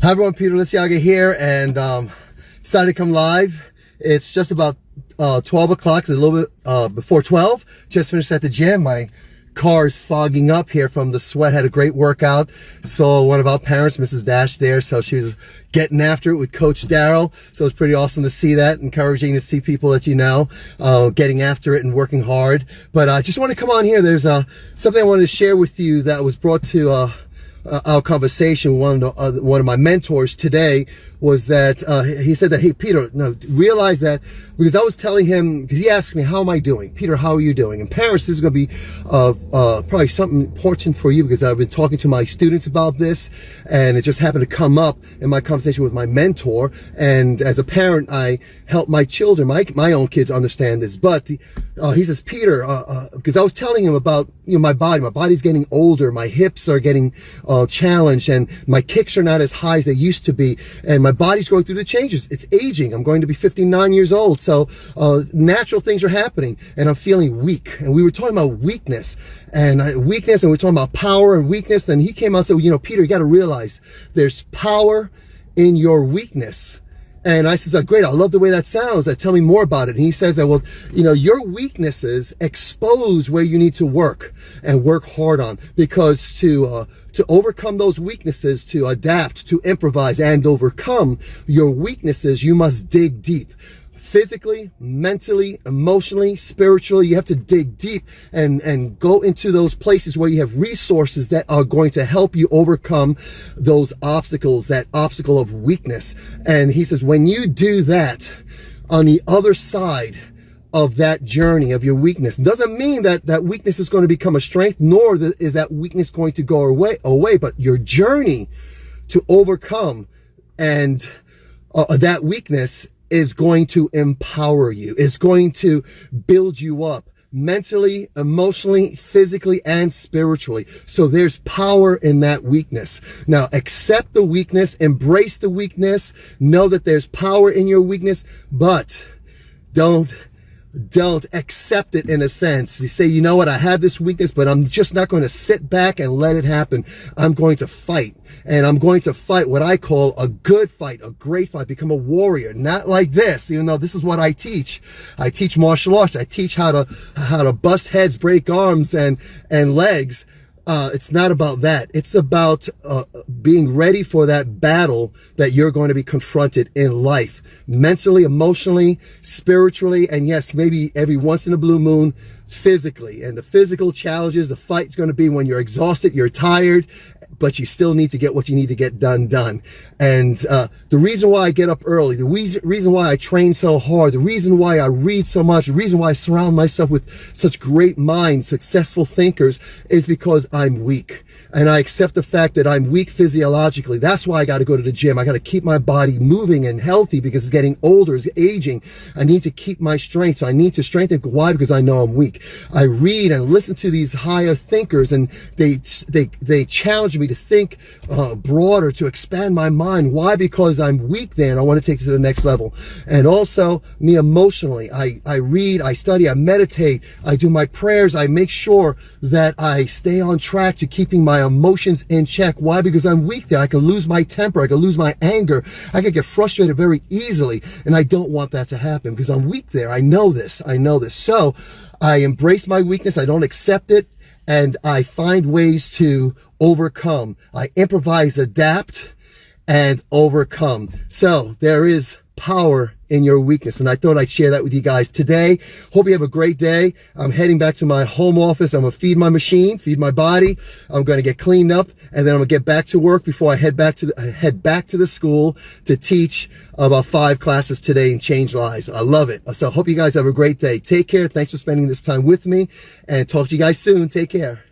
Hi everyone, Peter Liciaga here, and decided to come live. It's just about 12 o'clock, it's a little bit before 12. Just finished at the gym. My car is fogging up here from the sweat. Had a great workout. Saw one of our parents, Mrs. Dash, there, so she was getting after it with Coach Darryl. So it's pretty awesome to see that, encouraging to see people that you know getting after it and working hard. But I just want to come on here. There's something I wanted to share with you that was brought to our conversation. One of my mentors today was that he said that, hey Peter, no, realize that, because I was telling him, because he asked me, how am I doing? Peter, how are you doing? And parents, this is going to be probably something important for you, because I've been talking to my students about this, and it just happened to come up in my conversation with my mentor. And as a parent, I help my children, my own kids, understand this. But he says, Peter, because I was telling him about my body's getting older, my hips are getting challenged, and my kicks are not as high as they used to be, and my body's going through the changes. It's aging. I'm going to be 59 years old, so natural things are happening, and I'm feeling weak. And we were talking about weakness, and we were talking about power and weakness. And he came out and said, Peter, you got to realize there's power in your weakness. And I says, great, I love the way that sounds. Tell me more about it. And he says that, well, your weaknesses expose where you need to work and work hard on, because to overcome those weaknesses, to adapt, to improvise and overcome your weaknesses, you must dig deep. Physically, mentally, emotionally, spiritually, you have to dig deep and go into those places where you have resources that are going to help you overcome those obstacles, that obstacle of weakness. And he says, when you do that, on the other side of that journey of your weakness, doesn't mean that that weakness is going to become a strength, nor is that weakness going to go away, but your journey to overcome and that weakness is going to empower you, is going to build you up mentally, emotionally, physically, and spiritually. So there's power in that weakness. Now, accept the weakness, embrace the weakness, know that there's power in your weakness, but don't accept it in a sense. You say, you know what, I have this weakness, but I'm just not going to sit back and let it happen. I'm going to fight, and I'm going to fight what I call a good fight, a great fight, become a warrior. Not like this, even though this is what I teach. I teach martial arts. I teach how to bust heads, break arms and legs. It's not about that. It's about being ready for that battle that you're going to be confronted in life, mentally, emotionally, spiritually, and yes, maybe every once in a blue moon, physically. And the physical challenges, the fight's going to be when you're exhausted, you're tired, but you still need to get what you need to get done. And the reason why I get up early, the reason why I train so hard, the reason why I read so much, the reason why I surround myself with such great minds, successful thinkers, is because I'm weak. And I accept the fact that I'm weak physiologically. That's why I got to go to the gym. I got to keep my body moving and healthy, because it's getting older, it's aging. I need to keep my strength. So I need to strengthen. Why? Because I know I'm weak. I read and listen to these higher thinkers, and they challenge me to think broader, to expand my mind. Why? Because I'm weak there, and I want to take it to the next level. And also me emotionally, I read, I study, I meditate, I do my prayers, I make sure that I stay on track to keeping my emotions in check. Why? Because I'm weak there. I can lose my temper, I can lose my anger, I can get frustrated very easily, and I don't want that to happen because I'm weak there. I know this. So I embrace my weakness, I don't accept it, and I find ways to overcome. I improvise, adapt, and overcome. So there is power in your weakness, and I thought I'd share that with you guys today. Hope you have a great day. I'm heading back to my home office. I'm gonna feed my machine, feed my body. I'm gonna get cleaned up, and then I'm gonna get back to work before I head back to the school to teach about 5 classes today and change lives. I love it. So I hope you guys have a great day. Take care. Thanks for spending this time with me, and talk to you guys soon. Take care.